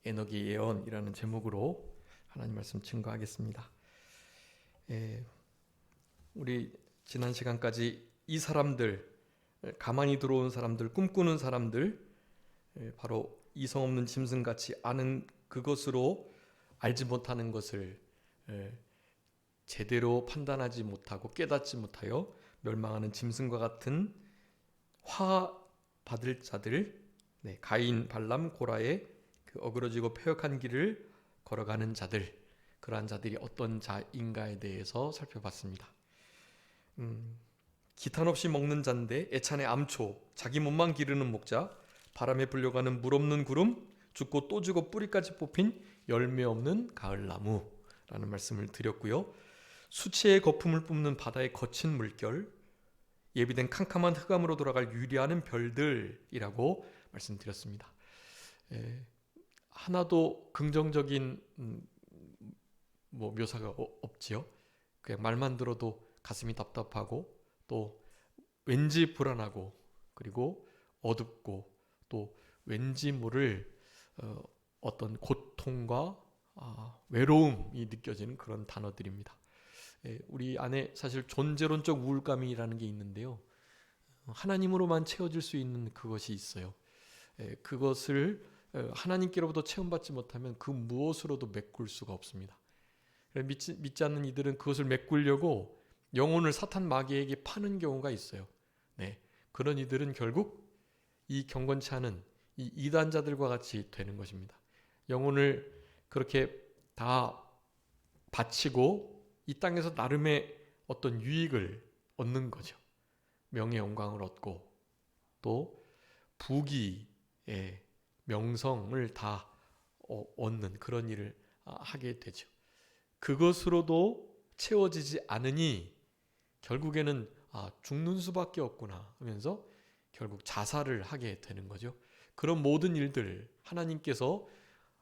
에녹의 예언이라는 제목으로 하나님 말씀 증거하겠습니다. 우리 지난 시간까지 이 사람들, 가만히 들어온 사람들, 꿈꾸는 사람들, 바로 이성 없는 짐승같이 아는 그것으로 알지 못하는 것을 제대로 판단하지 못하고 깨닫지 못하여 멸망하는 짐승과 같은 화 받을 자들, 가인, 발람, 고라의 그 어그러지고 패역한 길을 걸어가는 자들, 그러한 자들이 어떤 자인가에 대해서 살펴봤습니다. 기탄 없이 먹는 자인데 애찬의 암초, 자기 몸만 기르는 목자, 바람에 불려가는 물 없는 구름, 죽고 또 죽어 뿌리까지 뽑힌 열매 없는 가을나무라는 말씀을 드렸고요. 수치의 거품을 뿜는 바다의 거친 물결, 예비된 캄캄한 흑암으로 돌아갈 유리하는 별들이라고 말씀드렸습니다. 하나도 긍정적인 묘사가 없지요. 그냥 말만 들어도 가슴이 답답하고 또 왠지 불안하고 그리고 어둡고 또 왠지 모를 어떤 고통과 외로움이 느껴지는 그런 단어들입니다. 우리 안에 사실 존재론적 우울감이라는 게 있는데요. 하나님으로만 채워질 수 있는 그것이 있어요. 그것을 하나님께로부터 체험받지 못하면 그 무엇으로도 메꿀 수가 없습니다. 믿지 않는 이들은 그것을 메꾸려고 영혼을 사탄 마귀에게 파는 경우가 있어요. 그런 이들은 결국 이 경건치 않은 이 이단자들과 같이 되는 것입니다. 영혼을 그렇게 다 바치고 이 땅에서 나름의 어떤 유익을 얻는 거죠. 명예 영광을 얻고 또 부귀의 명성을 다 얻는 그런 일을 하게 되죠. 그것으로도 채워지지 않으니 결국에는 죽는 수밖에 없구나 하면서 결국 자살을 하게 되는 거죠. 그런 모든 일들, 하나님께서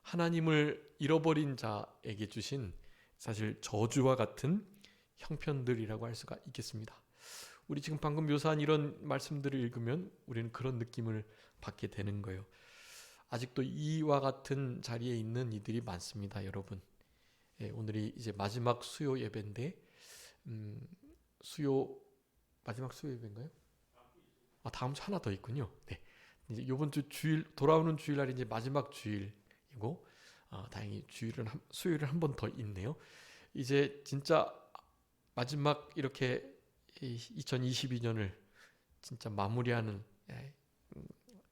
하나님을 잃어버린 자에게 주신 사실 저주와 같은 형편들이라고 할 수가 있겠습니다. 우리 지금 방금 묘사한 이런 말씀들을 읽으면 우리는 그런 느낌을 받게 되는 거예요. 아직도 이와 같은 자리에 있는 이들이 많습니다, 여러분. 오늘이 이제 마지막 수요 예배인데, 마지막 수요 예배인가요? 다음 주 하나 더 있군요. 이제 이번 주 주일 돌아오는 주일날이 이제 마지막 주일이고, 다행히 수요일은 한 번 더 있네요. 이제 진짜 마지막 이렇게 2022년을 진짜 마무리하는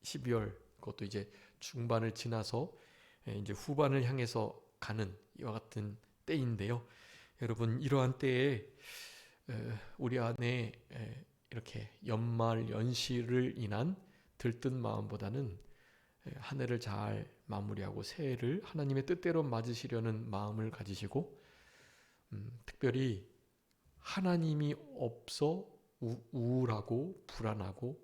12월, 그것도 이제 중반을 지나서 이제 후반을 향해서 가는 이와 같은 때인데요. 여러분, 이러한 때에 우리 안에 이렇게 연말 연시를 인한 들뜬 마음보다는 한 해를 잘 마무리하고 새해를 하나님의 뜻대로 맞으시려는 마음을 가지시고, 특별히 하나님이 없어 우울하고 불안하고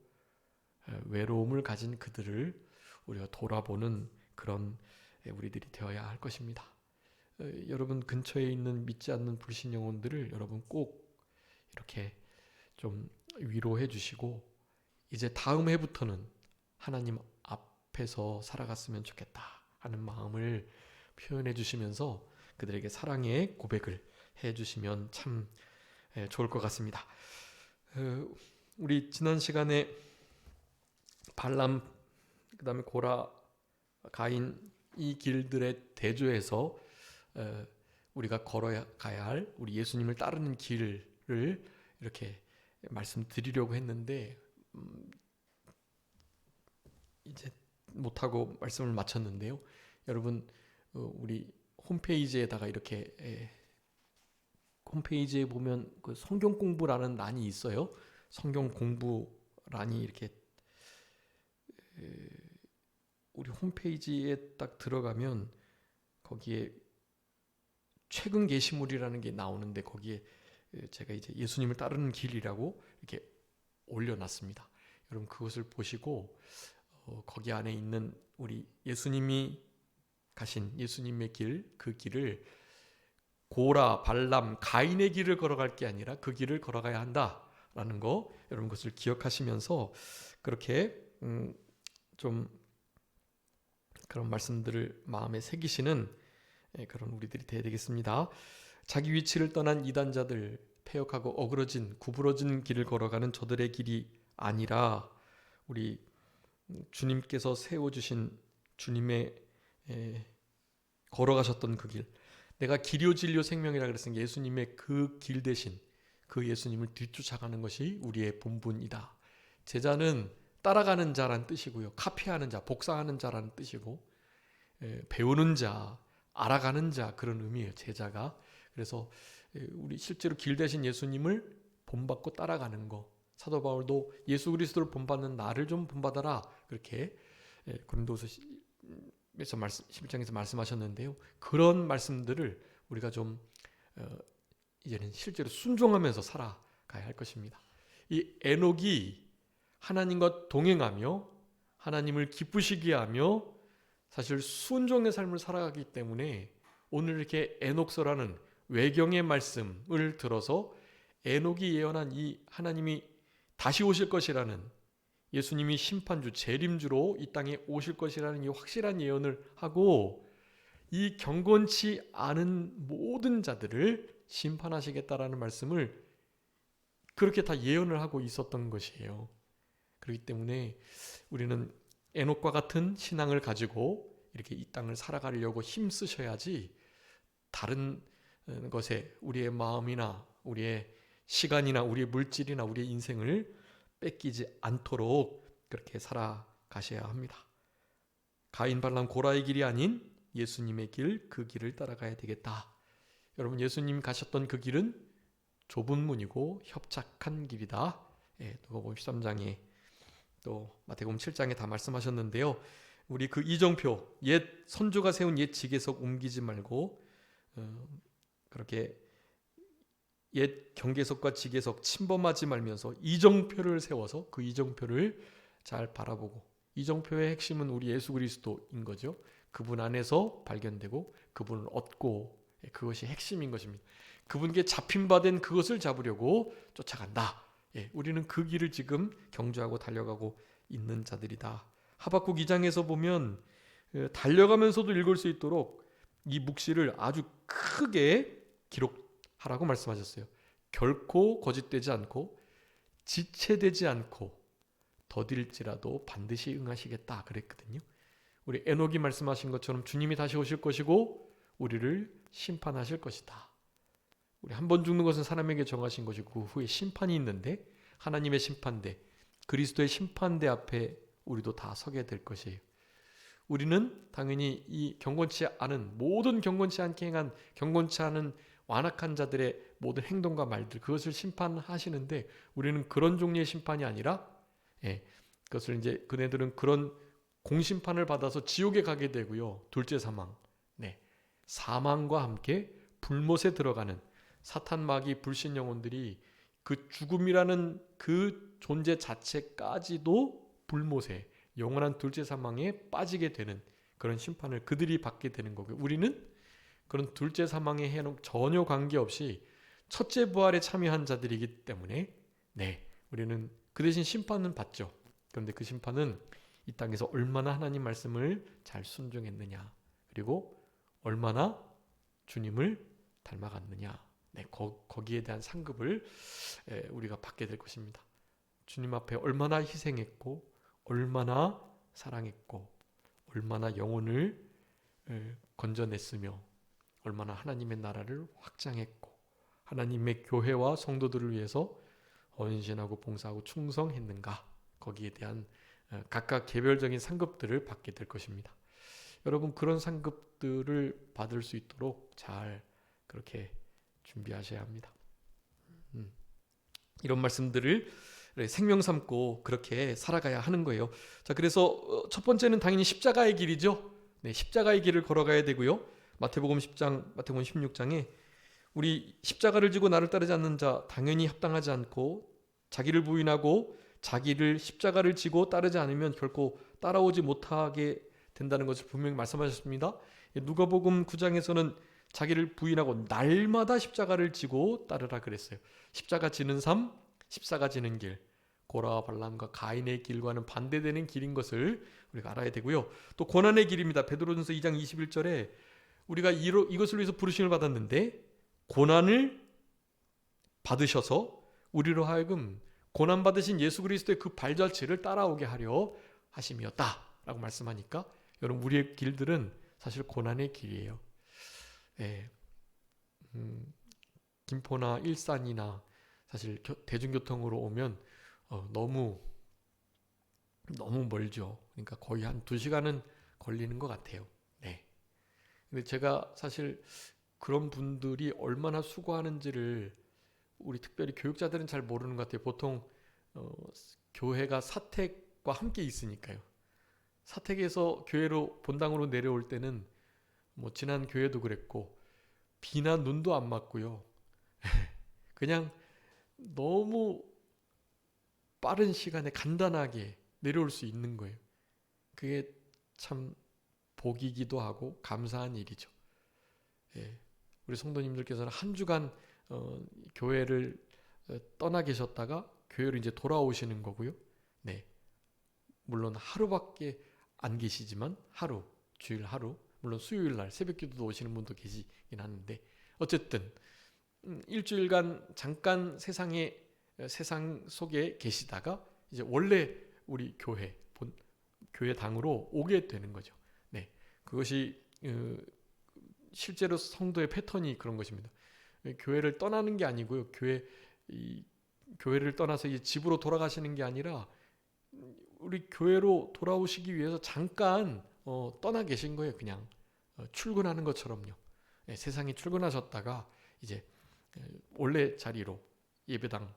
외로움을 가진 그들을 우리가 돌아보는 그런 우리들이 되어야 할 것입니다. 여러분 근처에 있는 믿지 않는 불신 영혼들을 여러분 꼭 이렇게 좀 위로해 주시고, 이제 다음 해부터는 하나님 앞에서 살아갔으면 좋겠다 하는 마음을 표현해 주시면서 그들에게 사랑의 고백을 해 주시면 참 좋을 것 같습니다. 우리 지난 시간에 발람, 그 다음에 고라, 가인 이 길들의 대조에서 우리가 걸어가야 할 우리 예수님을 따르는 길을 이렇게 말씀드리려고 했는데 이제 못하고 말씀을 마쳤는데요. 여러분, 우리 홈페이지에다가 이렇게 홈페이지에 보면 그 성경 공부라는 란이 있어요. 성경 공부란이 이렇게 우리 홈페이지에 딱 들어가면 거기에 최근 게시물이라는 게 나오는데 거기에 제가 이제 예수님을 따르는 길이라고 이렇게 올려놨습니다. 여러분 그것을 보시고 거기 안에 있는 우리 예수님이 가신 예수님의 길, 그 길을 고라, 발람, 가인의 길을 걸어갈 게 아니라 그 길을 걸어가야 한다라는 거, 여러분 그것을 기억하시면서 그렇게 좀 그런 말씀들을 마음에 새기시는 그런 우리들이 되어야 되겠습니다. 자기 위치를 떠난 이단자들, 패역하고 어그러진 구부러진 길을 걸어가는 저들의 길이 아니라 우리 주님께서 세워주신 주님의 걸어가셨던 그 길, 내가 길이요 진리요 생명이라 그랬으니 예수님의 그 길 대신 그 예수님을 뒤쫓아가는 것이 우리의 본분이다. 제자는 따라가는 자란 뜻이고요, 카피하는 자, 복사하는 자라는 뜻이고, 배우는 자, 알아가는 자, 그런 의미예요, 제자가. 그래서 우리 실제로 길 대신 예수님을 본받고 따라가는 거, 사도 바울도 예수 그리스도를 본받는 나를 좀 본받아라, 그렇게 고린도서 11장에서 말씀하셨는데요. 그런 말씀들을 우리가 좀 이제는 실제로 순종하면서 살아가야 할 것입니다. 이 에녹이 하나님과 동행하며 하나님을 기쁘시게 하며 사실 순종의 삶을 살아가기 때문에 오늘 이렇게 에녹서라는 외경의 말씀을 들어서 에녹이 예언한 이 하나님이 다시 오실 것이라는, 예수님이 심판주, 재림주로 이 땅에 오실 것이라는 이 확실한 예언을 하고 이 경건치 않은 모든 자들을 심판하시겠다라는 말씀을 그렇게 다 예언을 하고 있었던 것이에요. 그렇기 때문에 우리는 에녹과 같은 신앙을 가지고 이렇게 이 땅을 살아가려고 힘쓰셔야지 다른 것에 우리의 마음이나 우리의 시간이나 우리의 물질이나 우리의 인생을 뺏기지 않도록 그렇게 살아가셔야 합니다. 가인 발람 고라의 길이 아닌 예수님의 길, 그 길을 따라가야 되겠다. 여러분, 예수님 가셨던 그 길은 좁은 문이고 협착한 길이다. 누가복음 13장에 또 마태복음 7장에 다 말씀하셨는데요. 우리 그 이정표, 옛 선조가 세운 옛 지계석 옮기지 말고 그렇게 옛 경계석과 지계석 침범하지 말면서 이정표를 세워서 그 이정표를 잘 바라보고, 이정표의 핵심은 우리 예수 그리스도인 거죠. 그분 안에서 발견되고 그분을 얻고, 그것이 핵심인 것입니다. 그분께 잡힌 바 된 그것을 잡으려고 쫓아간다. 우리는 그 길을 지금 경주하고 달려가고 있는 자들이다. 하박국 2장에서 보면 달려가면서도 읽을 수 있도록 이 묵시를 아주 크게 기록하라고 말씀하셨어요. 결코 거짓되지 않고 지체되지 않고 더딜지라도 반드시 응하시겠다 그랬거든요. 우리 에녹이 말씀하신 것처럼 주님이 다시 오실 것이고 우리를 심판하실 것이다. 우리 한 번 죽는 것은 사람에게 정하신 것이고 그 후에 심판이 있는데, 하나님의 심판대, 그리스도의 심판대 앞에 우리도 다 서게 될 것이에요. 우리는 당연히 이 경건치 않은, 모든 경건치 않게 행한, 경건치 않은 완악한 자들의 모든 행동과 말들, 그것을 심판하시는데 우리는 그런 종류의 심판이 아니라 그것을 이제 그네들은 그런 공심판을 받아서 지옥에 가게 되고요. 둘째 사망, 사망과 함께 불못에 들어가는 사탄, 마귀, 불신 영혼들이 그 죽음이라는 그 존재 자체까지도 불못에, 영원한 둘째 사망에 빠지게 되는 그런 심판을 그들이 받게 되는 거고요. 우리는 그런 둘째 사망의 해는 전혀 관계없이 첫째 부활에 참여한 자들이기 때문에 우리는 그 대신 심판은 받죠. 그런데 그 심판은 이 땅에서 얼마나 하나님 말씀을 잘 순종했느냐, 그리고 얼마나 주님을 닮아갔느냐, 거기에 대한 상급을 우리가 받게 될 것입니다. 주님 앞에 얼마나 희생했고 얼마나 사랑했고 얼마나 영혼을 건져냈으며 얼마나 하나님의 나라를 확장했고 하나님의 교회와 성도들을 위해서 헌신하고 봉사하고 충성했는가, 거기에 대한 각각 개별적인 상급들을 받게 될 것입니다. 여러분, 그런 상급들을 받을 수 있도록 잘 그렇게 준비하셔야 합니다. 이런 말씀들을 생명 삼고 그렇게 살아가야 하는 거예요. 자, 그래서 첫 번째는 당연히 십자가의 길이죠. 십자가의 길을 걸어가야 되고요. 마태복음 10장, 마태복음 16장에 우리 십자가를 지고 나를 따르지 않는 자 당연히 합당하지 않고, 자기를 부인하고 자기를 십자가를 지고 따르지 않으면 결코 따라오지 못하게 된다는 것을 분명히 말씀하셨습니다. 누가복음 9장에서는 자기를 부인하고 날마다 십자가를 지고 따르라 그랬어요. 십자가 지는 삶, 십자가 지는 길. 고라와 발람과 가인의 길과는 반대되는 길인 것을 우리가 알아야 되고요. 또 고난의 길입니다. 베드로전서 2장 21절에 우리가 이것을 위해서 부르심을 받았는데 고난을 받으셔서 우리로 하여금 고난 받으신 예수 그리스도의 그 발자취를 따라오게 하려 하심이었다라고 말씀하니까 여러분 우리의 길들은 사실 고난의 길이에요. 예. 김포나 일산이나 사실 대중교통으로 오면 너무 멀죠. 그러니까 거의 한 2시간은 걸리는 것 같아요. 네. 근데 제가 사실 그런 분들이 얼마나 수고하는지를 우리 특별히 교육자들은 잘 모르는 것 같아요. 보통 교회가 사택과 함께 있으니까요. 사택에서 교회로 본당으로 내려올 때는 뭐 지난 교회도 그랬고 비나 눈도 안 맞고요. 그냥 너무 빠른 시간에 간단하게 내려올 수 있는 거예요. 그게 참 복이기도 하고 감사한 일이죠. 예. 우리 성도님들께서는 한 주간 교회를 떠나 계셨다가 교회로 이제 돌아오시는 거고요. 네. 물론 하루밖에 안 계시지만 주일 하루, 물론 수요일 날 새벽기도도 오시는 분도 계시긴 하는데 어쨌든 일주일간 잠깐 세상 속에 계시다가 이제 원래 우리 교회 당으로 오게 되는 거죠. 네. 그것이 실제로 성도의 패턴이 그런 것입니다. 교회를 떠나는 게 아니고요. 교회를 떠나서 이제 집으로 돌아가시는 게 아니라 우리 교회로 돌아오시기 위해서 잠깐 떠나 계신 거예요. 그냥 출근하는 것처럼요. 네, 세상에 출근하셨다가 이제 원래 자리로 예배당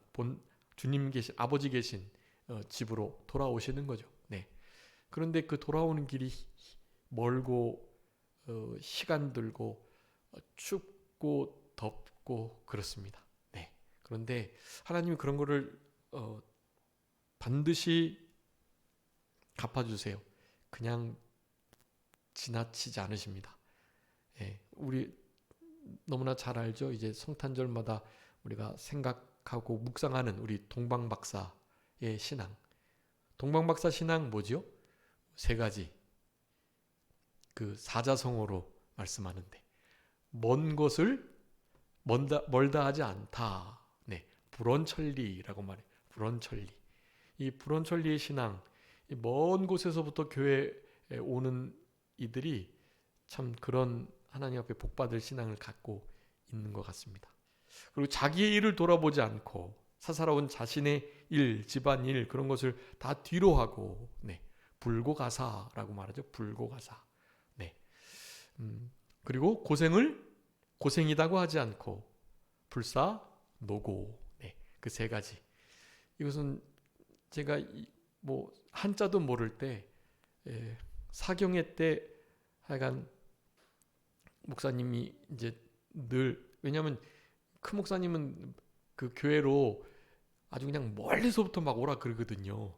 주님 계신 아버지 계신 집으로 돌아오시는 거죠. 네. 그런데 그 돌아오는 길이 멀고 시간 들고 춥고 덥고 그렇습니다. 네. 그런데 하나님이 그런 거를 반드시 갚아주세요. 그냥 지나치지 않으십니다. 예, 우리 너무나 잘 알죠. 이제 성탄절마다 우리가 생각하고 묵상하는 우리 동방박사의 신앙. 동방박사 신앙 뭐죠? 3가지. 그 사자성어로 말씀하는데 먼 것을 멀다 하지 않다. 네, 불언천리라고 말해요. 불언천리. 이 불언천리의 신앙, 먼 곳에서부터 교회에 오는 이들이 참 그런 하나님 앞에 복받을 신앙을 갖고 있는 것 같습니다. 그리고 자기의 일을 돌아보지 않고 사사로운 자신의 일, 집안일 그런 것을 다 뒤로 하고 네, 불고가사라고 말하죠. 불고가사. 네. 그리고 고생을 고생이라고 하지 않고 불사노고. 네. 그 3가지. 이것은 제가 뭐 한자도 모를 때 사경회 때 하여간 목사님이 이제 늘 왜냐하면 큰 목사님은 그 교회로 아주 그냥 멀리서부터 막 오라 그러거든요.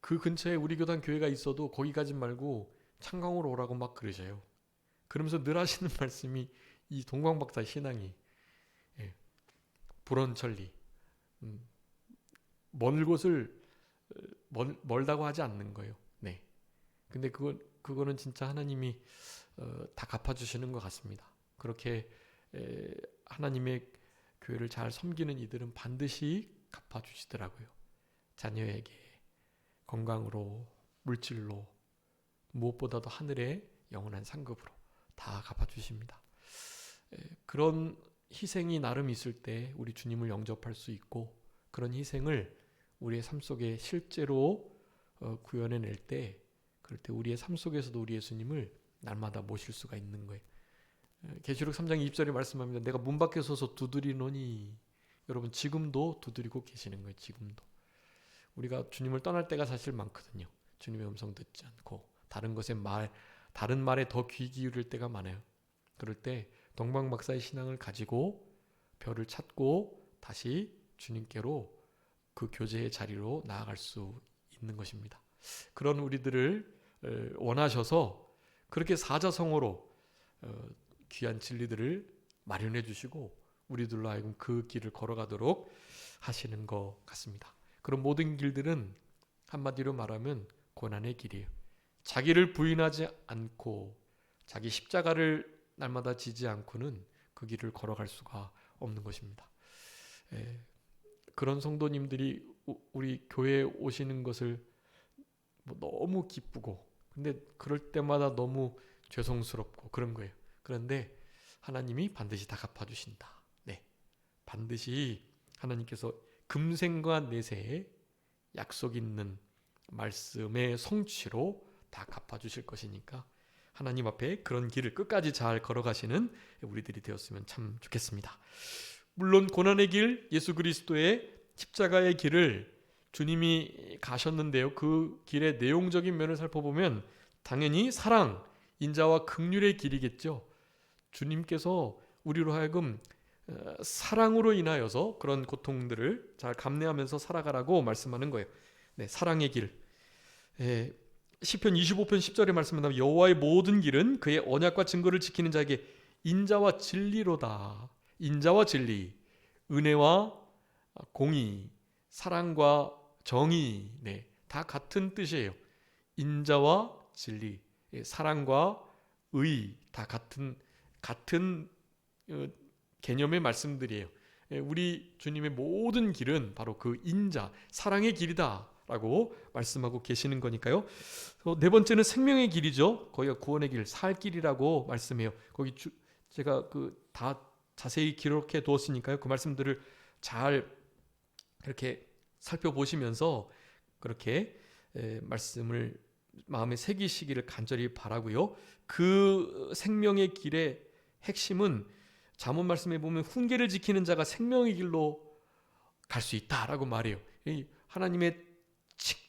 그 근처에 우리 교단 교회가 있어도 거기 가지 말고 창강으로 오라고 막 그러셔요. 그러면서 늘 하시는 말씀이 이 동방박사 신앙이 불언천리 먼 곳을 멀다고 하지 않는 거예요. 네. 근데 그거는 진짜 하나님이 다 갚아주시는 것 같습니다. 그렇게 하나님의 교회를 잘 섬기는 이들은 반드시 갚아주시더라고요. 자녀에게 건강으로 물질로 무엇보다도 하늘의 영원한 상급으로 다 갚아주십니다. 그런 희생이 나름 있을 때 우리 주님을 영접할 수 있고 그런 희생을 우리의 삶 속에 실제로 구현해낼 때 그럴 때 우리의 삶 속에서도 우리 예수님을 날마다 모실 수가 있는 거예요. 계시록 3장 20절에 말씀합니다. 내가 문 밖에 서서 두드리노니. 여러분 지금도 두드리고 계시는 거예요. 지금도. 우리가 주님을 떠날 때가 사실 많거든요. 주님의 음성 듣지 않고 다른 말에 더 귀 기울일 때가 많아요. 그럴 때 동방박사의 신앙을 가지고 별을 찾고 다시 주님께로 그 교제의 자리로 나아갈 수 있는 것입니다. 그런 우리들을 원하셔서 그렇게 사자성어로 귀한 진리들을 마련해 주시고 우리들로 하여금 그 길을 걸어가도록 하시는 것 같습니다. 그런 모든 길들은 한마디로 말하면 고난의 길이에요. 자기를 부인하지 않고 자기 십자가를 날마다 지지 않고는 그 길을 걸어갈 수가 없는 것입니다. 그런 성도님들이 우리 교회에 오시는 것을 너무 기쁘고, 근데 그럴 때마다 너무 죄송스럽고 그런 거예요. 그런데 하나님이 반드시 다 갚아주신다. 네, 반드시 하나님께서 금생과 내세에 약속 있는 말씀의 성취로 다 갚아주실 것이니까 하나님 앞에 그런 길을 끝까지 잘 걸어가시는 우리들이 되었으면 참 좋겠습니다. 물론 고난의 길, 예수 그리스도의 십자가의 길을 주님이 가셨는데요. 그 길의 내용적인 면을 살펴보면 당연히 사랑, 인자와 긍휼의 길이겠죠. 주님께서 우리로 하여금 사랑으로 인하여서 그런 고통들을 잘 감내하면서 살아가라고 말씀하는 거예요. 네, 사랑의 길. 시편 25편 10절에 말씀합니다. 여호와의 모든 길은 그의 언약과 증거를 지키는 자에게 인자와 진리로다. 인자와 진리, 은혜와 공의, 사랑과 정의, 네, 다 같은 뜻이에요. 인자와 진리, 사랑과 의, 다 같은 개념의 말씀들이에요. 우리 주님의 모든 길은 바로 그 인자, 사랑의 길이다 라고 말씀하고 계시는 거니까요. 네 번째는 생명의 길이죠. 거기가 구원의 길, 살 길이라고 말씀해요. 거기 제가 다 자세히 기록해 두었으니까요. 그 말씀들을 잘 이렇게 살펴보시면서 그렇게 말씀을 마음에 새기시기를 간절히 바라고요. 그 생명의 길의 핵심은 잠언 말씀에 보면 훈계를 지키는 자가 생명의 길로 갈 수 있다라고 말해요. 하나님의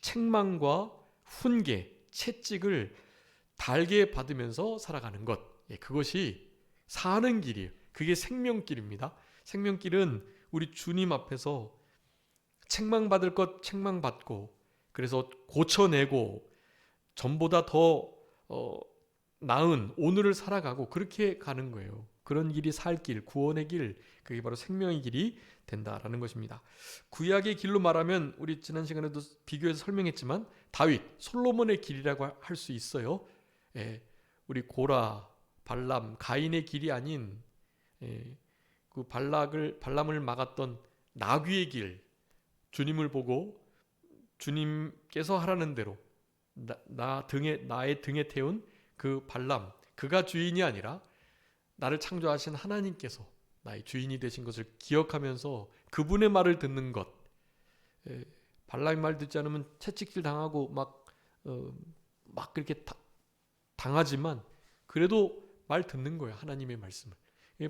책망과 훈계, 채찍을 달게 받으면서 살아가는 것, 그것이 사는 길이에요. 그게 생명길입니다. 생명길은 우리 주님 앞에서 책망받을 것 책망받고, 그래서 고쳐내고 전보다 더 나은 오늘을 살아가고 그렇게 가는 거예요. 그런 길이 살 길, 구원의 길, 그게 바로 생명의 길이 된다라는 것입니다. 구약의 길로 말하면 우리 지난 시간에도 비교해서 설명했지만 다윗, 솔로몬의 길이라고 할 수 있어요. 우리 고라, 발람, 가인의 길이 아닌 그 발람을 막았던 나귀의 길, 주님을 보고 주님께서 하라는 대로 나의 등에 태운 그 발람, 그가 주인이 아니라 나를 창조하신 하나님께서 나의 주인이 되신 것을 기억하면서 그분의 말을 듣는 것. 발람의 말 듣지 않으면 채찍질 당하고 막 그렇게 당하지만 그래도 말 듣는 거예요. 하나님의 말씀을.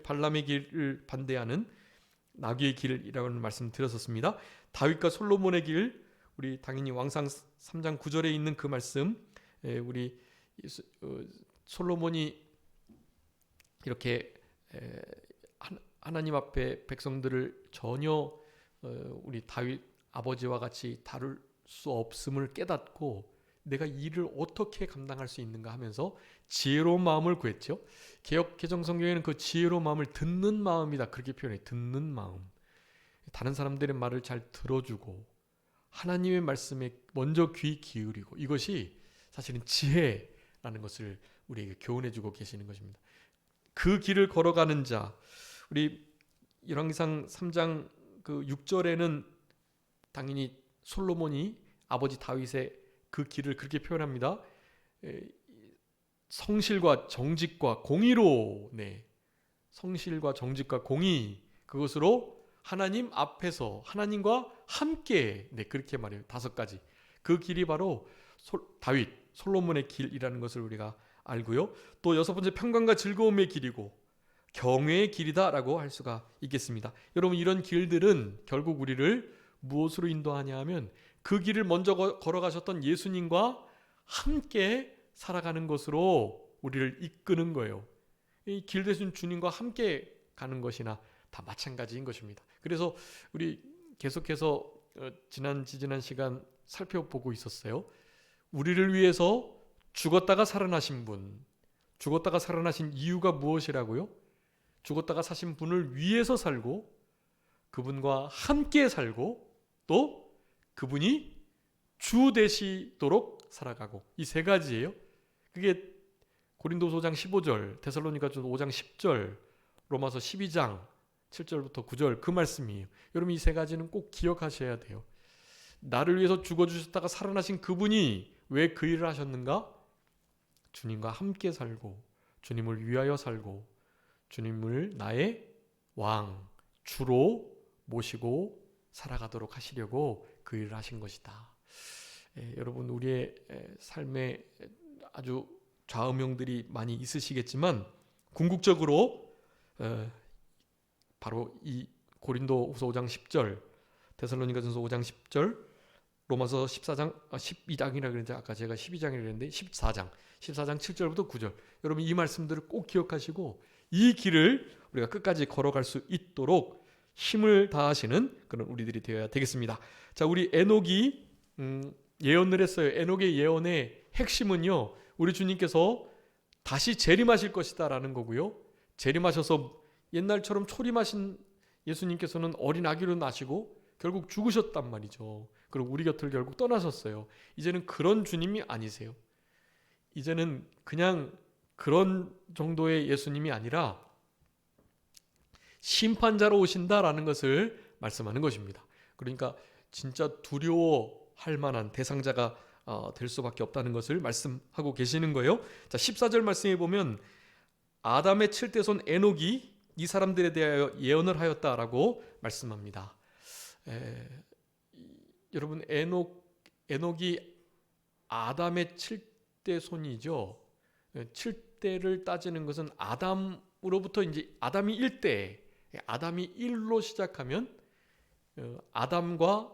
발람의 길을 반대하는 나귀의 길이라는 말씀 드렸었습니다. 다윗과 솔로몬의 길, 우리 당연히 왕상 3장 9절에 있는 그 말씀, 우리 솔로몬이 이렇게 하나님 앞에 백성들을 전혀 우리 다윗 아버지와 같이 다룰 수 없음을 깨닫고 내가 일을 어떻게 감당할 수 있는가 하면서 지혜로운 마음을 구했죠. 개역 개정 성경에는 그 지혜로운 마음을 듣는 마음이다 그렇게 표현해요. 듣는 마음. 다른 사람들의 말을 잘 들어주고 하나님의 말씀에 먼저 귀 기울이고, 이것이 사실은 지혜라는 것을 우리에게 교훈해주고 계시는 것입니다. 그 길을 걸어가는 자, 우리 열왕기상 3장 그 6절에는 당연히 솔로몬이 아버지 다윗의 그 길을 그렇게 표현합니다. 성실과 정직과 공의로, 성실과 정직과 공의, 그것으로 하나님 앞에서 하나님과 함께, 그렇게 말해요. 5가지. 그 길이 바로 다윗, 솔로몬의 길이라는 것을 우리가 알고요. 또 6번째, 평강과 즐거움의 길이고 경외의 길이다라고 할 수가 있겠습니다. 여러분, 이런 길들은 결국 우리를 무엇으로 인도하냐 하면 그 길을 먼저 걸어가셨던 예수님과 함께 살아가는 것으로 우리를 이끄는 거예요. 이 길 대신 주님과 함께 가는 것이나 다 마찬가지인 것입니다. 그래서 우리 계속해서 지난 시간 살펴보고 있었어요. 우리를 위해서 죽었다가 살아나신 분, 죽었다가 살아나신 이유가 무엇이라고요? 죽었다가 사신 분을 위해서 살고 그분과 함께 살고 또 그분이 주 되시도록 살아가고, 이 세 가지예요. 그게 고린도서 5장 15절, 데살로니가서 5장 10절, 로마서 12장 7절부터 9절 그 말씀이에요. 여러분 이 세 가지는 꼭 기억하셔야 돼요. 나를 위해서 죽어주셨다가 살아나신 그분이 왜 그 일을 하셨는가? 주님과 함께 살고, 주님을 위하여 살고, 주님을 나의 왕, 주로 모시고 살아가도록 하시려고 그 일을 하신 것이다. 여러분 우리의 삶에 아주 좌우명들이 많이 있으시겠지만 궁극적으로 바로 이 고린도후서 5장 10절, 데살로니가전서 5장 10절, 로마서 12장이라 그랬는데 아까 제가 12장이라 그랬는데 14장 7절부터 9절. 여러분 이 말씀들을 꼭 기억하시고 이 길을 우리가 끝까지 걸어갈 수 있도록 힘을 다하시는 그런 우리들이 되어야 되겠습니다. 자, 우리 에녹이 예언을 했어요. 에녹의 예언의 핵심은요, 우리 주님께서 다시 재림하실 것이다 라는 거고요. 재림하셔서 옛날처럼 초림하신 예수님께서는 어린 아기로 나시고 결국 죽으셨단 말이죠. 그리고 우리 곁을 결국 떠나셨어요. 이제는 그런 주님이 아니세요. 이제는 그냥 그런 정도의 예수님이 아니라 심판자로 오신다라는 것을 말씀하는 것입니다. 그러니까 진짜 두려워할 만한 대상자가 될 수밖에 없다는 것을 말씀하고 계시는 거예요. 자, 14절 말씀에 보면 아담의 7대손 에녹이 이 사람들에 대하여 예언을 하였다라고 말씀합니다. 여러분 에녹이 아담의 7대손이죠. 7대를 따지는 것은 아담으로부터 이제 아담이 1대, 아담이 1로 시작하면 아담과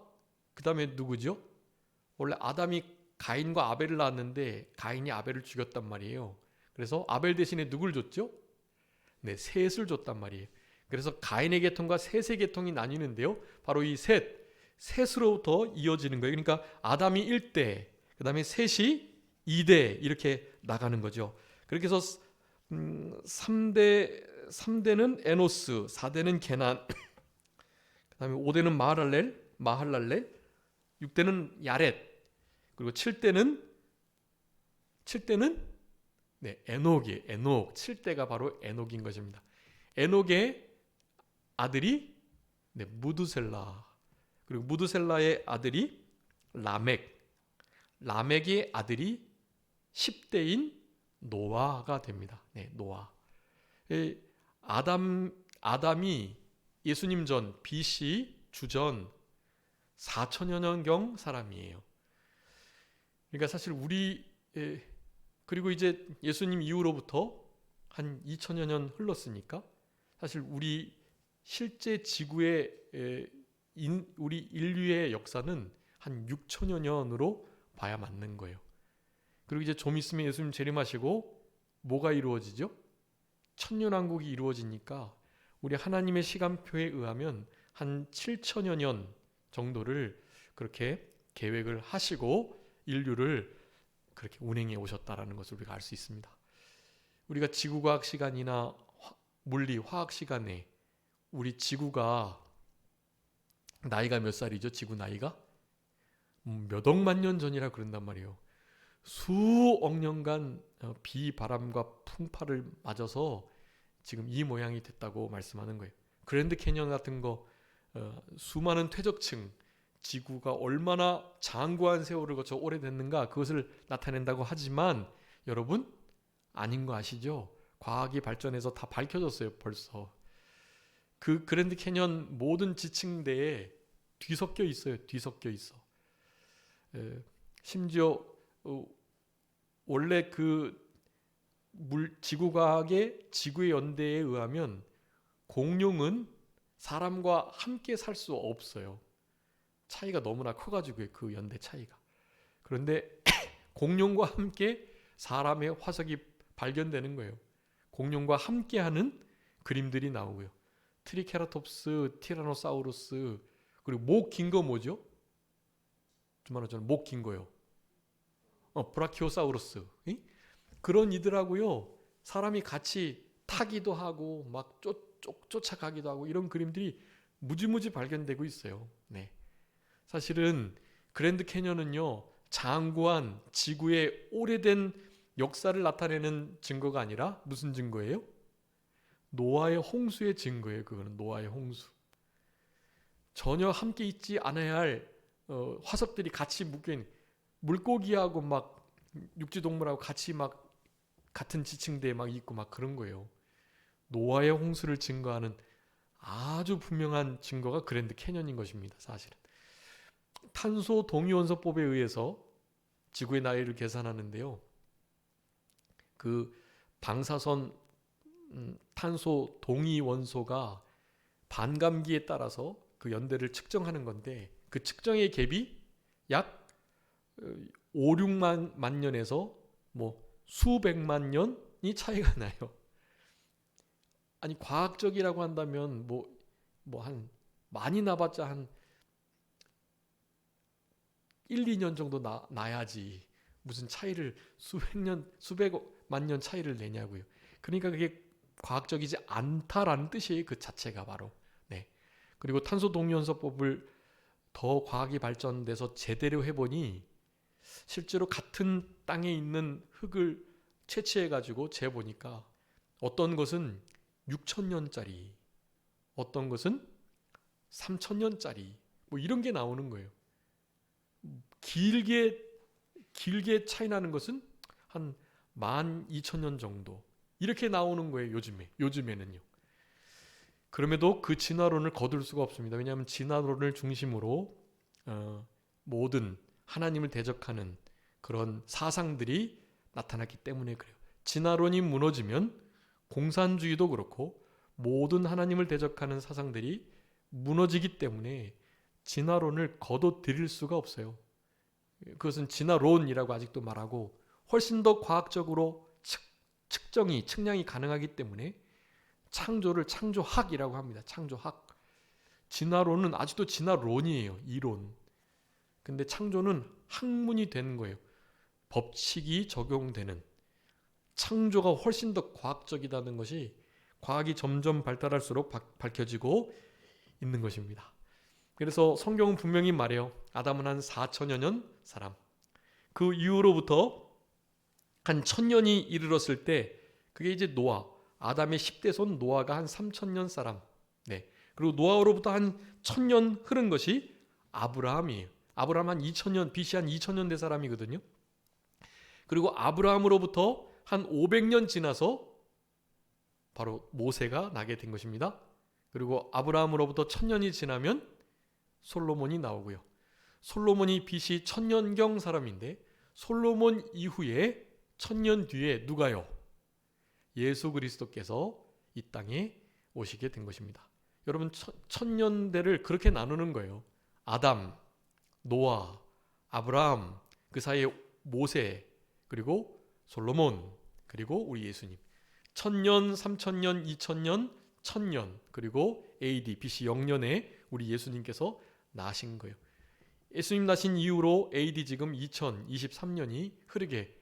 그 다음에 누구죠? 원래 아담이 가인과 아벨을 낳았는데 가인이 아벨을 죽였단 말이에요. 그래서 아벨 대신에 누굴 줬죠? 네, 셋을 줬단 말이에요. 그래서 가인의 계통과 셋의 계통이 나뉘는데요. 바로 이 셋으로부터 이어지는 거예요. 그러니까 아담이 1대, 그 다음에 셋이 2대 이렇게 나가는 거죠. 그렇게 해서 3대는 에노스, 4대는 게난, 그 다음에 5대는 마할랄렐, 6대는 야렛, 그리고 7대는 네, 에녹이에요. 에녹. 7대가 바로 에녹인 것입니다. 에녹의 아들이 네, 무드셀라, 그리고 무드셀라의 아들이 라멕의 아들이 10대인 노아가 됩니다. 네, 노아. 아담이 예수님 전 BC 주전 4천여 년경 사람이에요. 그러니까 사실 그리고 이제 예수님 이후로부터 한 2천여 년 흘렀으니까 사실 우리 실제 지구의 우리 인류의 역사는 한 6천여 년으로 봐야 맞는 거예요. 그리고 이제 좀 있으면 예수님 재림하시고 뭐가 이루어지죠? 천년왕국이 이루어지니까 우리 하나님의 시간표에 의하면 한 7천여 년 정도를 그렇게 계획을 하시고 인류를 그렇게 운행해 오셨다라는 것을 우리가 알 수 있습니다. 우리가 지구과학 시간이나 물리, 화학 시간에 우리 지구가 나이가 몇 살이죠? 지구 나이가? 몇 억만 년 전이라 그런단 말이에요. 수억 년간 비바람과 풍파를 맞아서 지금 이 모양이 됐다고 말씀하는 거예요. 그랜드 캐년 같은 거, 수많은 퇴적층, 지구가 얼마나 장구한 세월을 거쳐 오래됐는가 그것을 나타낸다고 하지만 여러분 아닌 거 아시죠? 과학이 발전해서 다 밝혀졌어요. 벌써 그 그랜드 캐년 모든 지층대에 뒤섞여 있어요. 뒤섞여 있어. 심지어 원래 그 지구과학의 지구의 연대에 의하면 공룡은 사람과 함께 살 수 없어요. 차이가 너무나 커가지고요. 그 연대 차이가. 그런데 공룡과 함께 사람의 화석이 발견되는 거예요. 공룡과 함께하는 그림들이 나오고요. 트리케라톱스, 티라노사우루스, 그리고 목 긴 거 뭐죠? 좀 말하자면 목 긴 거요. 브라키오사우루스. 그런 이들하고요. 사람이 같이 타기도 하고 막 쫓아가기도 하고 이런 그림들이 무지무지 발견되고 있어요. 네. 사실은 그랜드 캐년은요, 장구한 지구의 오래된 역사를 나타내는 증거가 아니라 무슨 증거예요? 노아의 홍수의 증거예요. 그거는 노아의 홍수. 전혀 함께 있지 않아야 할 화석들이 같이 묶여있는, 물고기하고 막 육지동물하고 같이 막 같은 지층대에 막 있고 막 그런 거예요. 노아의 홍수를 증거하는 아주 분명한 증거가 그랜드 캐년인 것입니다. 사실은 탄소 동위원소법에 의해서 지구의 나이를 계산하는데요, 그 방사선 탄소 동위원소가 반감기에 따라서 그 연대를 측정하는 건데, 그 측정의 갭이 약 5, 6만 년에서 뭐 수백만 년이 차이가 나요. 아니, 과학적이라고 한다면 한 많이 나봤자 한 1, 2년 정도 나야지 무슨 차이를 수백만 년 차이를 내냐고요. 그러니까 그게 과학적이지 않다라는 뜻이에요. 그 자체가 바로. 네. 그리고 탄소 동위원소법을 더 과학이 발전돼서 제대로 해보니 실제로 같은 땅에 있는 흙을 채취해가지고 재보니까 어떤 것은 6,000년짜리, 어떤 것은 3,000년짜리 뭐 이런 게 나오는 거예요. 길게 차이 나는 것은 한 12,000년 정도 이렇게 나오는 거예요. 요즘에는요. 그럼에도 그 진화론을 거둘 수가 없습니다. 왜냐하면 진화론을 중심으로 모든 하나님을 대적하는 그런 사상들이 나타났기 때문에 그래요. 진화론이 무너지면 공산주의도 그렇고 모든 하나님을 대적하는 사상들이 무너지기 때문에 진화론을 거둬들일 수가 없어요. 그것은 진화론이라고 아직도 말하고 훨씬 더 과학적으로 측량이 가능하기 때문에 창조를 창조학이라고 합니다. 창조학. 진화론은 아직도 진화론이에요. 이론. 근데 창조는 학문이 되는 거예요. 법칙이 적용되는. 창조가 훨씬 더 과학적이라는 것이 과학이 점점 발달할수록 밝혀지고 있는 것입니다. 그래서 성경은 분명히 말해요. 아담은 한 4천여 년 사람. 그 이후로부터 한 1,000년이 이르렀을 때 그게 이제 노아. 아담의 10대 손 노아가 한 3,000년 사람. 네. 그리고 노아로부터 한 1,000년 흐른 것이 아브라함이에요. 아브라함 한 2,000년, BC 한 2,000년 된 사람이거든요. 그리고 아브라함으로부터 한 500년 지나서 바로 모세가 나게 된 것입니다. 그리고 아브라함으로부터 1,000년이 지나면 솔로몬이 나오고요. 솔로몬이 BC 1000년경 사람인데 솔로몬 이후에 1000년 뒤에 누가요? 예수 그리스도께서 이 땅에 오시게 된 것입니다. 여러분 1000년대를 그렇게 나누는 거예요. 아담, 노아, 아브라함, 그 사이에 모세, 그리고 솔로몬, 그리고 우리 예수님. 1000년, 3000년, 2000년, 1000년, 그리고 AD, BC 0년에 우리 예수님께서 나신 거예요. 예수님 나신 이후로 AD 지금 2023년이 흐르게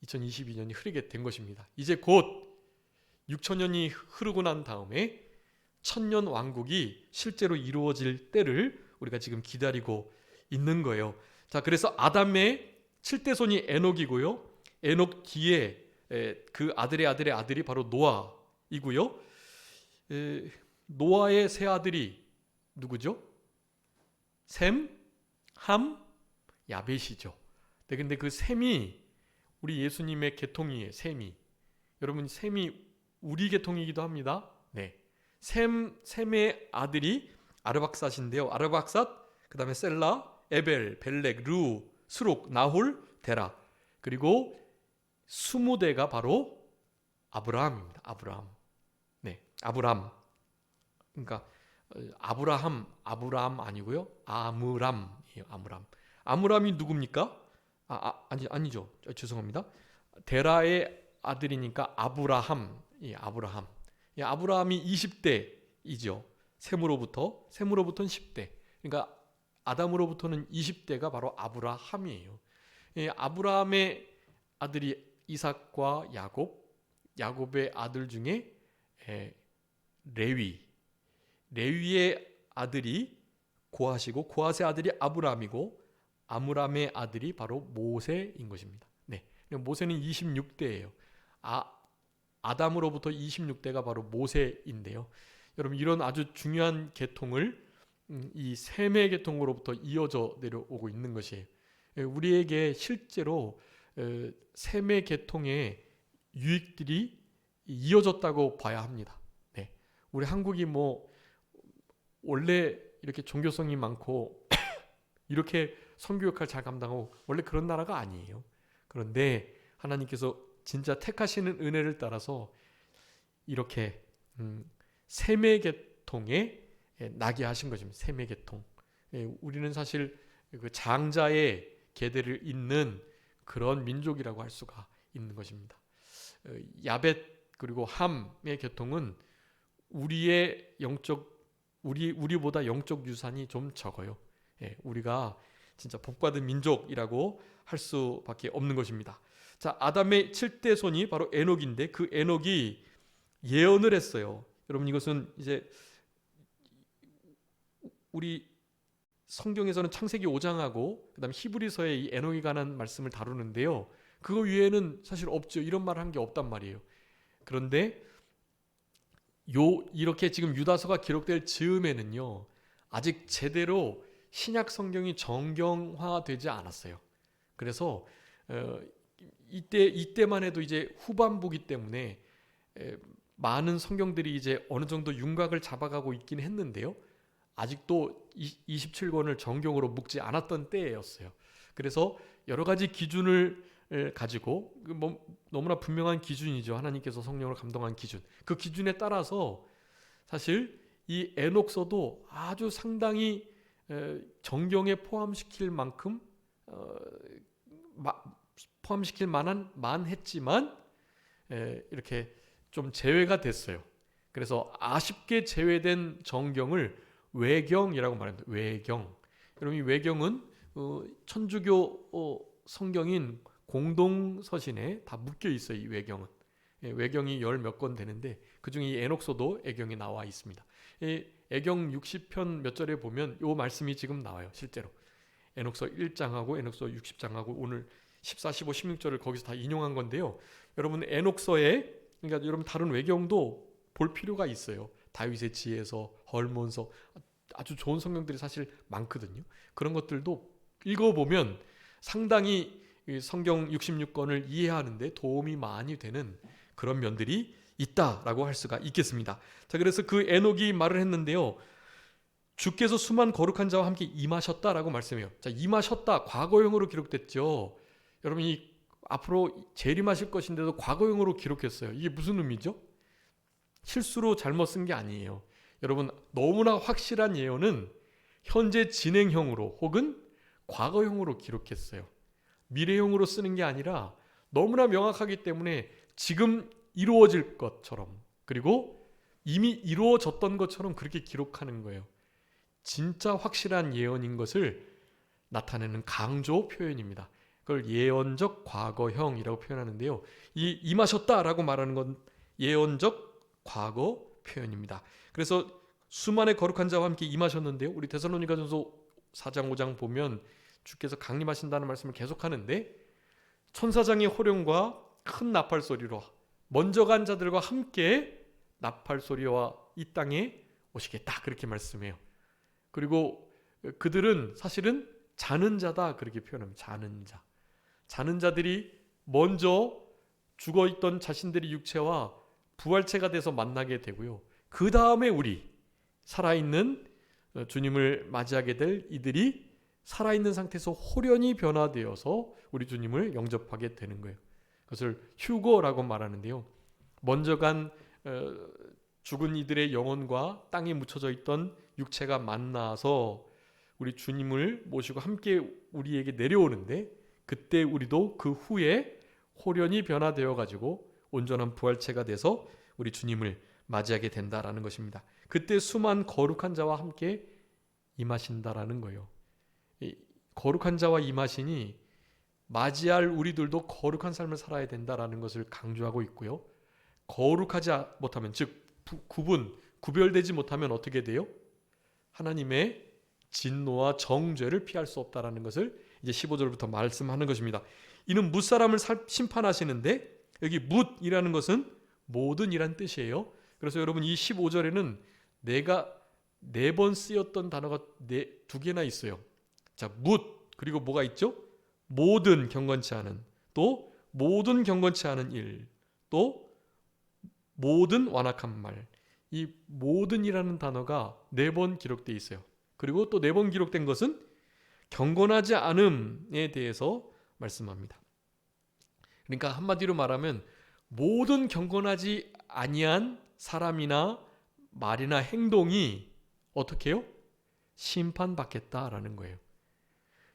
2022년이 흐르게 된 것입니다. 이제 곧 6000년이 흐르고 난 다음에 1000년 왕국이 실제로 이루어질 때를 우리가 지금 기다리고 있는 거예요. 자, 그래서 아담의 7대 손이 에녹이고요. 에녹 뒤에 그 아들의 아들이 바로 노아이고요. 노아의 세 아들이 누구죠? 셈, 함, 야벳이죠. 네, 근데 그 셈이 우리 예수님의 계통이에요. 셈이. 여러분 셈이 우리 계통이기도 합니다. 네. 셈의 아들이 아르박삿인데요. 아르박삿, 그 다음에 셀라, 에벨, 벨렉, 루, 스룩, 나홀, 데라. 그리고 20대가 바로 아브라함입니다. 아브라함. 네, 아브람. 그러니까 아브라함 아니고요. 아므람이에요. 아므람이 누굽니까? 아니죠. 죄송합니다. 데라의 아들이니까 아브라함. 예, 아브라함. 예, 아브라함이 20대이죠. 셈으로부터는 10대. 그러니까 아담으로부터는 20대가 바로 아브라함이에요. 예, 아브라함의 아들이 이삭과 야곱의 아들 중에 레위의 아들이 고핫이고 고핫의 아들이 아브라함이고 아므람의 아들이 바로 모세인 것입니다. 네, 모세는 26대예요. 아담으로부터 26대가 바로 모세인데요. 여러분 이런 아주 중요한 계통을 이 셈의 계통으로부터 이어져 내려오고 있는 것이에요. 우리에게 실제로 셈의 계통의 유익들이 이어졌다고 봐야 합니다. 네, 우리 한국이 뭐 원래 이렇게 종교성이 많고 이렇게 선교 역할 잘 감당하고 원래 그런 나라가 아니에요. 그런데 하나님께서 진짜 택하시는 은혜를 따라서 이렇게 셈의 계통에 나게 하신 것입니다. 셈의 계통. 우리는 사실 그 장자의 계대를 잇는 그런 민족이라고 할 수가 있는 것입니다. 야벳 그리고 함의 계통은 우리보다 영적 유산이 좀 적어요. 우리가 진짜 복받은 민족이라고 할 수밖에 없는 것입니다. 자, 아담의 7대 손이 바로 에녹인데 그 에녹이 예언을 했어요. 여러분 이것은 이제 우리 성경에서는 창세기 5장하고 그다음 히브리서에 이 에녹에 관한 말씀을 다루는데요. 그거 위에는 사실 없죠. 이런 말을 한 게 없단 말이에요. 그런데 이렇게 지금 유다서가 기록될 즈음에는요. 아직 제대로 신약 성경이 정경화되지 않았어요. 그래서 이때만 해도 이제 후반부기 때문에 많은 성경들이 이제 어느 정도 윤곽을 잡아가고 있긴 했는데요. 아직도 27권을 정경으로 묶지 않았던 때였어요. 그래서 여러 가지 기준을 가지고 너무나 분명한 기준이죠. 하나님께서 성령을 감동한 기준. 그 기준에 따라서 사실 이 에녹서도 아주 상당히 정경에 포함시킬 만큼 포함시킬 만했지만 이렇게 좀 제외가 됐어요. 그래서 아쉽게 제외된 정경을 외경이라고 말합니다. 외경. 여러분 이 외경은 천주교 성경인 공동서신에 다 묶여 있어요. 이 외경은. 외경이 열 몇 권 되는데 그중에 이 에녹서도 애경에 나와 있습니다. 애경 60편 몇 절에 보면 이 말씀이 지금 나와요. 실제로. 에녹서 1장하고 에녹서 60장하고 오늘 14, 15, 16절을 거기서 다 인용한 건데요. 여러분 에녹서에 그러니까 여러분 다른 외경도 볼 필요가 있어요. 다윗의 지혜서, 헐몬서 아주 좋은 성경들이 사실 많거든요. 그런 것들도 읽어보면 상당히 성경 66권을 이해하는데 도움이 많이 되는 그런 면들이 있다라고 할 수가 있겠습니다. 자, 그래서 그 에녹이 말을 했는데요. 주께서 수만 거룩한 자와 함께 임하셨다라고 말씀해요. 자, 임하셨다 과거형으로 기록됐죠. 여러분 이 앞으로 재림하실 것인데도 과거형으로 기록했어요. 이게 무슨 의미죠? 실수로 잘못 쓴 게 아니에요. 여러분 너무나 확실한 예언은 현재 진행형으로 혹은 과거형으로 기록했어요. 미래형으로 쓰는 게 아니라 너무나 명확하기 때문에 지금 이루어질 것처럼 그리고 이미 이루어졌던 것처럼 그렇게 기록하는 거예요. 진짜 확실한 예언인 것을 나타내는 강조 표현입니다. 그걸 예언적 과거형이라고 표현하는데요. 이 임하셨다라고 말하는 건 예언적 과거 표현입니다. 그래서 수만의 거룩한 자와 함께 임하셨는데요. 우리 데살로니가전서 4장 5장 보면 주께서 강림하신다는 말씀을 계속하는데 천사장의 호령과 큰 나팔 소리로 먼저 간 자들과 함께 나팔 소리와 이 땅에 오시겠다 그렇게 말씀해요. 그리고 그들은 사실은 자는 자다 그렇게 표현합니다. 자는 자. 자는 자들이 먼저 죽어있던 자신들의 육체와 부활체가 돼서 만나게 되고요. 그 다음에 우리 살아있는 주님을 맞이하게 될 이들이 살아있는 상태에서 호련히 변화되어서 우리 주님을 영접하게 되는 거예요. 그것을 휴거라고 말하는데요. 먼저 간 죽은 이들의 영혼과 땅에 묻혀져 있던 육체가 만나서 우리 주님을 모시고 함께 우리에게 내려오는데 그때 우리도 그 후에 호련히 변화되어 가지고 온전한 부활체가 돼서 우리 주님을 맞이하게 된다라는 것입니다. 그때 수만 거룩한 자와 함께 임하신다라는 거예요. 거룩한 자와 임하시니 맞이할 우리들도 거룩한 삶을 살아야 된다라는 것을 강조하고 있고요. 거룩하지 못하면 즉 구별되지 못하면 어떻게 돼요? 하나님의 진노와 정죄를 피할 수 없다라는 것을 이제 15절부터 말씀하는 것입니다. 이는 뭇사람을 심판하시는데, 여기 뭇이라는 것은 모든이란 뜻이에요. 그래서 여러분 이 15절에는 내가 4번 쓰였던 단어가 2개나 있어요. 자, 뭇, 그리고 뭐가 있죠? 모든 경건치 않은, 또 모든 경건치 않은 일, 또 모든 완악한 말. 이 모든이라는 단어가 4번 기록되어 있어요. 그리고 또 4번 기록된 것은 경건하지 않음에 대해서 말씀합니다. 그러니까 한마디로 말하면 모든 경건하지 아니한 사람이나 말이나 행동이 어떻게 해요? 심판받겠다라는 거예요.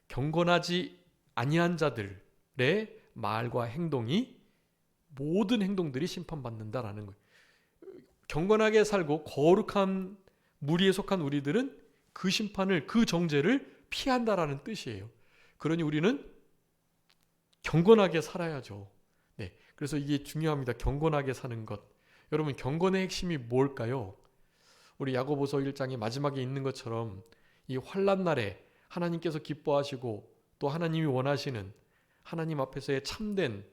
경건하지 아니한 자들의 말과 행동이, 모든 행동들이 심판받는다라는 거예요. 경건하게 살고 거룩한 무리에 속한 우리들은 그 심판을, 그 정죄를 피한다라는 뜻이에요. 그러니 우리는 경건하게 살아야죠. 네, 그래서 이게 중요합니다. 경건하게 사는 것. 여러분, 경건의 핵심이 뭘까요? 우리 야고보서 1장의 마지막에 있는 것처럼 이 환난 날에 하나님께서 기뻐하시고 또 하나님이 원하시는 하나님 앞에서의 참된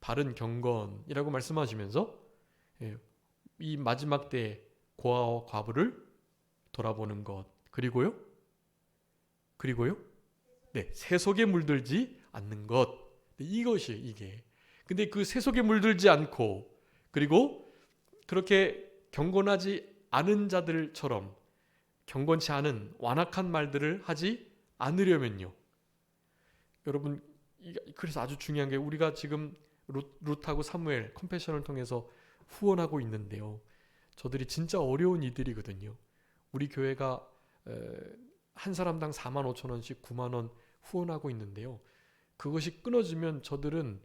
바른 경건이라고 말씀하시면서 이 마지막 때 고아와 과부를 돌아보는 것, 그리고요 네, 세속에 물들지 않는 것. 이것이 이게. 근데 그 세속에 물들지 않고, 그리고 그렇게 경건하지 않은 자들처럼 경건치 않은 완악한 말들을 하지 않으려면요, 여러분, 그래서 아주 중요한 게, 우리가 지금 룻하고 사무엘 컴패션을 통해서 후원하고 있는데요, 저들이 진짜 어려운 이들이거든요. 우리 교회가 한 사람당 45,000원씩 9만원 후원하고 있는데요, 그것이 끊어지면 저들은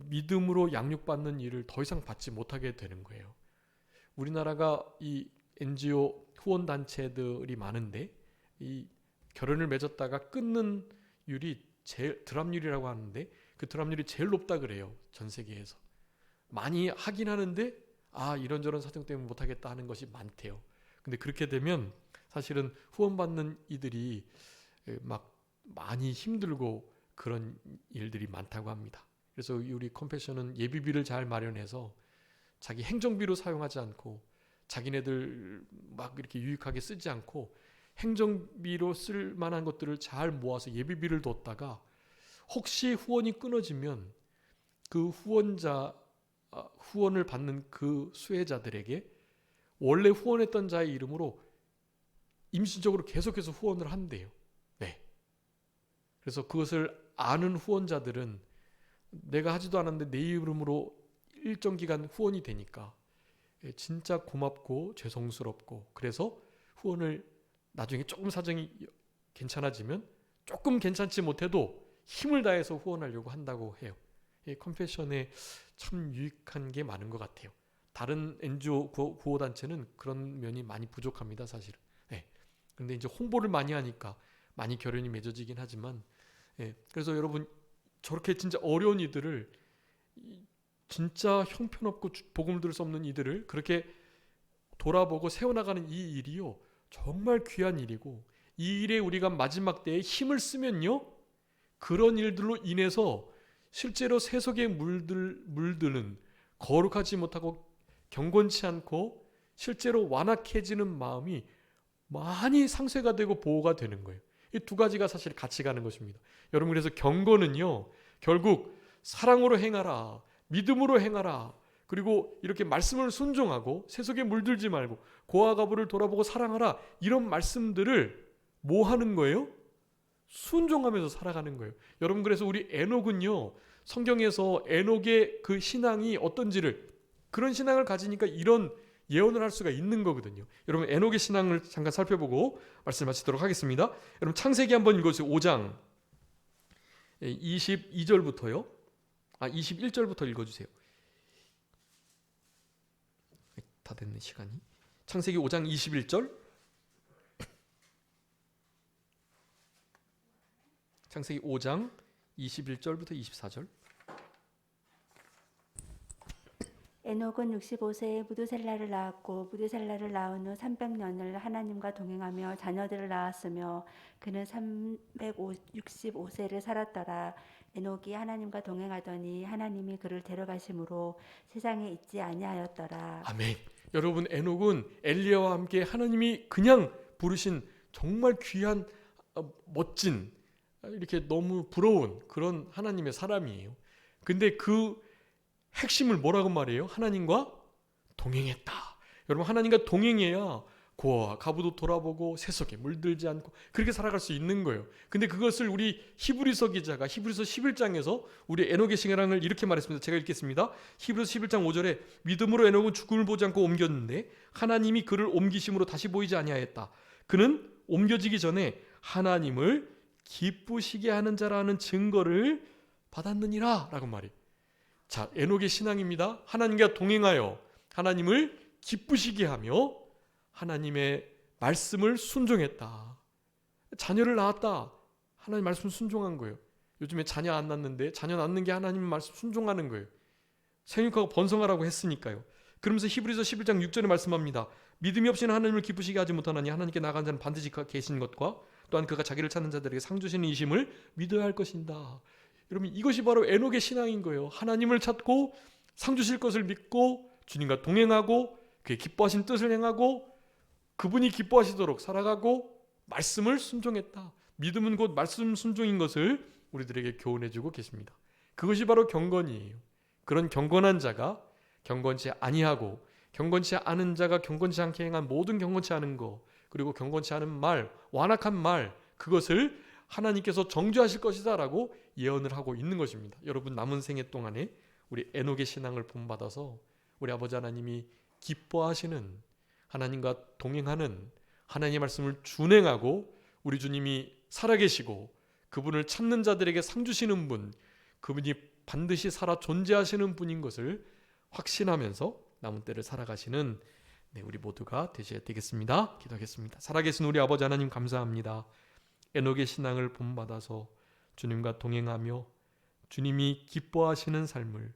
믿음으로 양육받는 일을 더 이상 받지 못하게 되는 거예요. 우리나라가 이 NGO 후원단체들이 많은데, 이 결혼을 맺었다가 끊는 율이 드랍률이라고 하는데, 그 드랍률이 제일 높다 그래요. 전 세계에서. 많이 하긴 하는데 이런저런 사정 때문에 못하겠다 하는 것이 많대요. 근데 그렇게 되면 사실은 후원받는 이들이 막 많이 힘들고 그런 일들이 많다고 합니다. 그래서 우리 컴패션은 예비비를 잘 마련해서 자기 행정비로 사용하지 않고, 자기네들 막 이렇게 유익하게 쓰지 않고 행정비로 쓸 만한 것들을 잘 모아서 예비비를 뒀다가 혹시 후원이 끊어지면 그 후원을 받는 그 수혜자들에게 원래 후원했던 자의 이름으로 임시적으로 계속해서 후원을 한대요. 네. 그래서 그것을 아는 후원자들은 내가 하지도 않았는데 내 이름으로 일정 기간 후원이 되니까 진짜 고맙고 죄송스럽고, 그래서 후원을 나중에 조금 사정이 괜찮아지면, 조금 괜찮지 못해도 힘을 다해서 후원하려고 한다고 해요. 컴패션에 참 유익한 게 많은 것 같아요. 다른 NGO 구호단체는 그런 면이 많이 부족합니다, 사실은. 그런데 이제 홍보를 많이 하니까 많이 결연이 맺어지긴 하지만, 그래서 여러분, 저렇게 진짜 어려운 이들을, 진짜 형편없고 복음을 들을 수 없는 이들을 그렇게 돌아보고 세워나가는 이 일이요, 정말 귀한 일이고, 이 일에 우리가 마지막 때에 힘을 쓰면요, 그런 일들로 인해서 실제로 세속에 물드는, 거룩하지 못하고 경건치 않고 실제로 완악해지는 마음이 많이 상쇄가 되고 보호가 되는 거예요. 이 두 가지가 사실 같이 가는 것입니다. 여러분, 그래서 경건은요, 결국 사랑으로 행하라, 믿음으로 행하라, 그리고 이렇게 말씀을 순종하고 세속에 물들지 말고 고아 과부를 돌아보고 사랑하라, 이런 말씀들을 뭐 하는 거예요? 순종하면서 살아가는 거예요. 여러분, 그래서 우리 에녹은요, 성경에서 에녹의 그 신앙이 어떤지를, 그런 신앙을 가지니까 이런 예언을 할 수가 있는 거거든요. 여러분, 에녹의 신앙을 잠깐 살펴보고 말씀 마치도록 하겠습니다. 여러분, 창세기 한번 읽어주세요. 5장 22절부터요. 21절부터 읽어주세요. 다 됐네, 시간이. 창세기 5장 21절. 창세기 5장 21절부터 24절. 에녹은 65세에 무드셀라를 낳았고 무드셀라를 낳은 후 300년을 하나님과 동행하며 자녀들을 낳았으며 그는 365세를 살았더라. 에녹이 하나님과 동행하더니 하나님이 그를 데려가심으로 세상에 있지 아니하였더라. 아멘. 여러분, 에녹은 엘리야와 함께 하나님이 그냥 부르신 정말 귀한, 멋진, 이렇게 너무 부러운 그런 하나님의 사람이에요. 근데 그 핵심을 뭐라고 말해요? 하나님과 동행했다. 여러분, 하나님과 동행해야 고아와 가부도 돌아보고 세속에 물들지 않고 그렇게 살아갈 수 있는 거예요. 근데 그것을 우리 히브리서 기자가 히브리서 11장에서 우리 에녹의 신앙을 이렇게 말했습니다. 제가 읽겠습니다. 히브리서 11장 5절에 믿음으로 에녹은 죽음을 보지 않고 옮겼는데 하나님이 그를 옮기심으로 다시 보이지 아니하였다. 그는 옮겨지기 전에 하나님을 기쁘시게 하는 자라는 증거를 받았느니라 라고 말해요. 자, 에녹의 신앙입니다. 하나님과 동행하여 하나님을 기쁘시게 하며 하나님의 말씀을 순종했다. 자녀를 낳았다. 하나님 말씀 순종한 거예요. 요즘에 자녀 안 낳는데 자녀 낳는 게 하나님 말씀 순종하는 거예요. 생육하고 번성하라고 했으니까요. 그러면서 히브리서 11장 6절에 말씀합니다. 믿음이 없이는 하나님을 기쁘시게 하지 못하나니 하나님께 나간 자는 반드시 계신 것과 또한 그가 자기를 찾는 자들에게 상 주시는 이심을 믿어야 할 것인다. 여러분, 이것이 바로 에녹의 신앙인 거예요. 하나님을 찾고 상 주실 것을 믿고 주님과 동행하고 그의 기뻐하신 뜻을 행하고 그분이 기뻐하시도록 살아가고 말씀을 순종했다. 믿음은 곧 말씀 순종인 것을 우리들에게 교훈해주고 계십니다. 그것이 바로 경건이에요. 그런 경건한 자가 경건치 아니하고 경건치 않은 자가 경건치 않게 행한 모든 경건치 않은 거 그리고 경건치 않은 말, 완악한 말 그것을 하나님께서 정죄하실 것이다 라고 예언을 하고 있는 것입니다. 여러분, 남은 생애 동안에 우리 에녹의 신앙을 본받아서 우리 아버지 하나님이 기뻐하시는 하나님과 동행하는 하나님의 말씀을 준행하고 우리 주님이 살아계시고 그분을 찾는 자들에게 상 주시는 분, 그분이 반드시 살아 존재하시는 분인 것을 확신하면서 남은 때를 살아가시는 우리 모두가 되셔야 되겠습니다. 기도하겠습니다. 살아계신 우리 아버지 하나님 감사합니다. 에녹의 신앙을 본받아서 주님과 동행하며 주님이 기뻐하시는 삶을,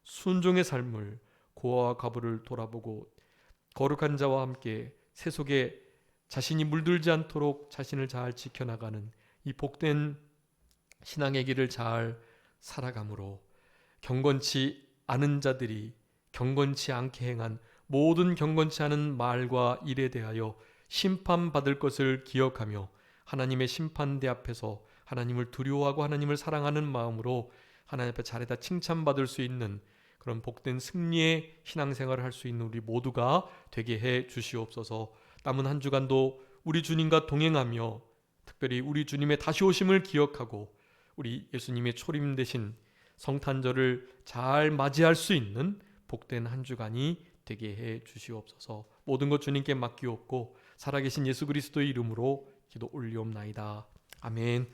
순종의 삶을, 고아와 과부를 돌아보고 거룩한 자와 함께 세속에 자신이 물들지 않도록 자신을 잘 지켜나가는 이 복된 신앙의 길을 잘 살아감으로 경건치 않은 자들이 경건치 않게 행한 모든 경건치 않은 말과 일에 대하여 심판받을 것을 기억하며 하나님의 심판대 앞에서 하나님을 두려워하고 하나님을 사랑하는 마음으로 하나님 앞에 잘해다 칭찬받을 수 있는 그런 복된 승리의 신앙생활을 할 수 있는 우리 모두가 되게 해 주시옵소서. 남은 한 주간도 우리 주님과 동행하며 특별히 우리 주님의 다시 오심을 기억하고 우리 예수님의 초림 되신 성탄절을 잘 맞이할 수 있는 복된 한 주간이 되게 해 주시옵소서. 모든 것 주님께 맡기옵고 살아계신 예수 그리스도의 이름으로 기도 올리옵나이다. 아멘.